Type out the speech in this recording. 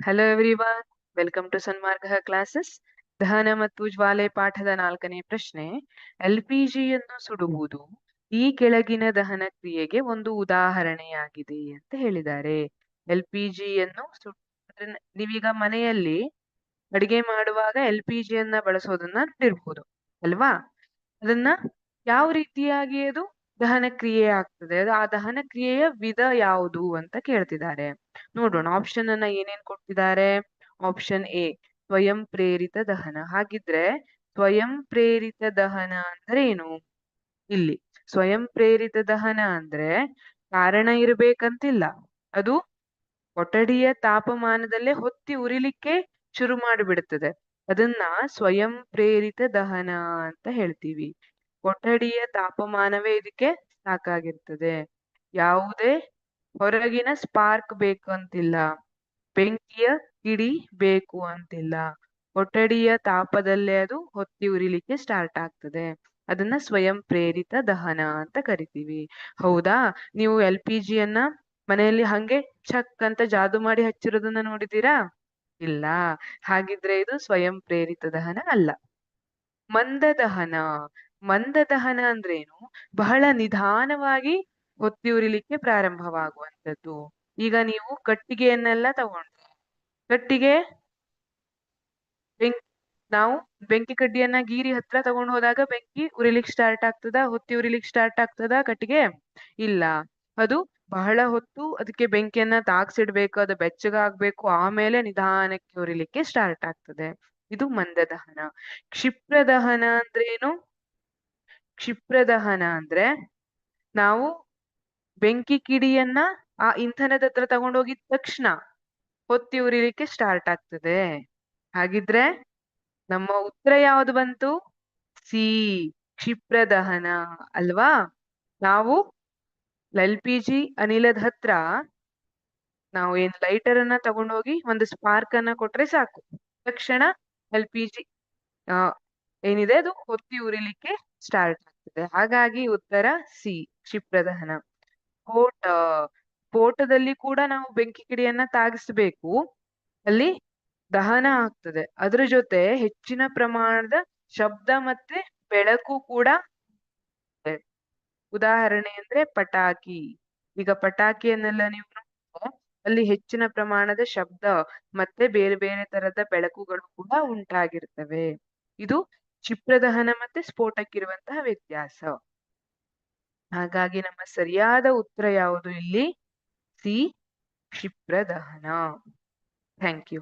Hello everyone, welcome to Sanmarga classes. ದಹನ ಮತ್ತು ಜ್ವಾಲೆ ಪಾಠದ 4ನೇ ಪ್ರಶ್ನೆ. LPGಯನ್ನು ಸುಡುವುದು ಈ ಕೆಳಗಿನ ದಹನ ಕ್ರಿಯೆಗೆ ಒಂದು ಉದಾಹರಣೆಯಾಗಿದೆ ಅಂತ ಹೇಳಿದ್ದಾರೆ. LPGಯನ್ನು ನೀವೀಗ ಮನೆಯಲ್ಲಿ ಅಡಿಗೆ ಮಾಡುವಾಗ LPGಯನ್ನ ಬಳಸೋದನ್ನ ನೋಡಿರ್ಬೋದು ಅಲ್ವಾ? ಅದನ್ನ ಯಾವ ರೀತಿಯಾಗಿ ಅದು ದಹನ ಕ್ರಿಯೆ ಆಗ್ತದೆ, ಆ ದಹನ ಕ್ರಿಯೆಯ ವಿಧ ಯಾವುದು ಅಂತ ಕೇಳ್ತಿದ್ದಾರೆ. ನೋಡೋಣ, ಆಪ್ಷನ್ ಅನ್ನ ಏನೇನ್ ಕೊಡ್ತಿದ್ದಾರೆ. ಆಪ್ಷನ್ ಎ ಸ್ವಯಂ ಪ್ರೇರಿತ ದಹನ. ಹಾಗಿದ್ರೆ ಸ್ವಯಂ ಪ್ರೇರಿತ ದಹನ ಅಂದ್ರೆ ಏನು? ಇಲ್ಲಿ ಸ್ವಯಂ ಪ್ರೇರಿತ ದಹನ ಅಂದ್ರೆ ಕಾರಣ ಇರ್ಬೇಕಂತಿಲ್ಲ, ಅದು ಕೊಠಡಿಯ ತಾಪಮಾನದಲ್ಲೇ ಹೊತ್ತಿ ಉರಿಲಿಕ್ಕೆ ಶುರು ಮಾಡಿಬಿಡುತ್ತದೆ. ಅದನ್ನ ಸ್ವಯಂ ಪ್ರೇರಿತ ದಹನ ಅಂತ ಹೇಳ್ತೀವಿ. ಕೊಠಡಿಯ ತಾಪಮಾನವೇ ಇದಕ್ಕೆ ಸಾಕಾಗಿರ್ತದೆ. ಯಾವುದೇ ಹೊರಗಿನ ಸ್ಪಾರ್ಕ್ ಬೇಕು ಅಂತಿಲ್ಲ, ಬೆಂಕಿಯ ಕಿಡಿ ಬೇಕು ಅಂತಿಲ್ಲ. ಕೊಠಡಿಯ ತಾಪದಲ್ಲೇ ಅದು ಹೊತ್ತಿ ಉರಿಲಿಕ್ಕೆ ಸ್ಟಾರ್ಟ್ ಆಗ್ತದೆ. ಅದನ್ನ ಸ್ವಯಂ ಪ್ರೇರಿತ ದಹನ ಅಂತ ಕರಿತೀವಿ. ಹೌದಾ? ನೀವು LPGಯನ್ನ ಮನೆಯಲ್ಲಿ ಹಂಗೆ ಛಕ್ ಅಂತ ಜಾದು ಮಾಡಿ ಹಚ್ಚಿರೋದನ್ನ ನೋಡಿದೀರಾ? ಇಲ್ಲ. ಹಾಗಿದ್ರೆ ಇದು ಸ್ವಯಂ ಪ್ರೇರಿತ ದಹನ ಅಲ್ಲ. ಮಂದ ದಹನ. ಮಂದ ದಹನ ಅಂದ್ರೇನು? ಬಹಳ ನಿಧಾನವಾಗಿ ಹೊತ್ತಿ ಉರಿಲಿಕ್ಕೆ ಪ್ರಾರಂಭವಾಗುವಂಥದ್ದು. ಈಗ ನೀವು ಕಟ್ಟಿಗೆಯನ್ನೆಲ್ಲ ತಗೊಂಡ್ರೆ, ಕಟ್ಟಿಗೆ ನಾವು ಬೆಂಕಿ ಕಡ್ಡಿಯನ್ನ ಗೀರಿ ಹತ್ರ ತಗೊಂಡು ಹೋದಾಗ ಬೆಂಕಿ ಉರಿಲಿಕ್ಕೆ ಸ್ಟಾರ್ಟ್ ಆಗ್ತದ, ಹೊತ್ತಿ ಉರಿಲಿಕ್ಕೆ ಸ್ಟಾರ್ಟ್ ಆಗ್ತದ ಕಟ್ಟಿಗೆ? ಇಲ್ಲ. ಅದು ಬಹಳ ಹೊತ್ತು ಅದಕ್ಕೆ ಬೆಂಕಿಯನ್ನ ತಾಗ್ಸಿಡ್ಬೇಕು, ಅದು ಬೆಚ್ಚಗಾಗ್ಬೇಕು, ಆಮೇಲೆ ನಿಧಾನಕ್ಕೆ ಉರಿಲಿಕ್ಕೆ ಸ್ಟಾರ್ಟ್ ಆಗ್ತದೆ. ಇದು ಮಂದ ದಹನ. ಕ್ಷಿಪ್ರ ದಹನ ಅಂದ್ರೇನು? ಕ್ಷಿಪ್ರ ದಹನ ಅಂದ್ರೆ ನಾವು ಬೆಂಕಿ ಕಿಡಿಯನ್ನ ಆ ಇಂಧನದ ಹತ್ರ ತಗೊಂಡೋಗಿದ ತಕ್ಷಣ ಹೊತ್ತಿ ಉರಿಲಿಕ್ಕೆ ಸ್ಟಾರ್ಟ್ ಆಗ್ತದೆ. ಹಾಗಿದ್ರೆ ನಮ್ಮ ಉತ್ತರ ಯಾವುದು ಬಂತು? ಸಿ, ಕ್ಷಿಪ್ರ ದಹನ ಅಲ್ವಾ? ನಾವು LPG ಅನಿಲದ ಹತ್ರ ನಾವು ಏನ್ ಲೈಟರ್ ಅನ್ನ ತಗೊಂಡೋಗಿ ಒಂದು ಸ್ಪಾರ್ಕ್ ಅನ್ನ ಕೊಟ್ರೆ ಸಾಕು, ತಕ್ಷಣ LPG ಏನಿದೆ ಅದು ಹೊತ್ತಿ ಉರಿಲಿಕ್ಕೆ ಸ್ಟಾರ್ಟ್ ಆಗ್ತದೆ. ಹಾಗಾಗಿ ಉತ್ತರ ಸಿ, ಕ್ಷಿಪ್ರ ದಹನ. ಸ್ಫೋಟ. ಸ್ಫೋಟದಲ್ಲಿ ಕೂಡ ನಾವು ಬೆಂಕಿ ಕಿಡಿಯನ್ನ ತಾಗಿಸ್ಬೇಕು, ಅಲ್ಲಿ ದಹನ ಆಗ್ತದೆ. ಅದ್ರ ಜೊತೆ ಹೆಚ್ಚಿನ ಪ್ರಮಾಣದ ಶಬ್ದ ಮತ್ತೆ ಬೆಳಕು ಕೂಡ. ಉದಾಹರಣೆ ಅಂದ್ರೆ ಪಟಾಕಿ. ಈಗ ಪಟಾಕಿಯನ್ನೆಲ್ಲ ನೀವು ನೋಡಿದ್ರೆ ಅಲ್ಲಿ ಹೆಚ್ಚಿನ ಪ್ರಮಾಣದ ಶಬ್ದ ಮತ್ತೆ ಬೇರೆ ಬೇರೆ ತರದ ಬೆಳಕುಗಳು ಕೂಡ ಉಂಟಾಗಿರ್ತವೆ. ಇದು ಕ್ಷಿಪ್ರ ದಹನ ಮತ್ತೆ ಸ್ಫೋಟಕ್ಕಿರುವಂತಹ ವ್ಯತ್ಯಾಸ. ಹಾಗಾಗಿ ನಮ್ಮ ಸರಿಯಾದ ಉತ್ತರ ಯಾವುದು ಇಲ್ಲಿ? ಸಿ, ಕ್ಷಿಪ್ರ ದಹನ. Thank you.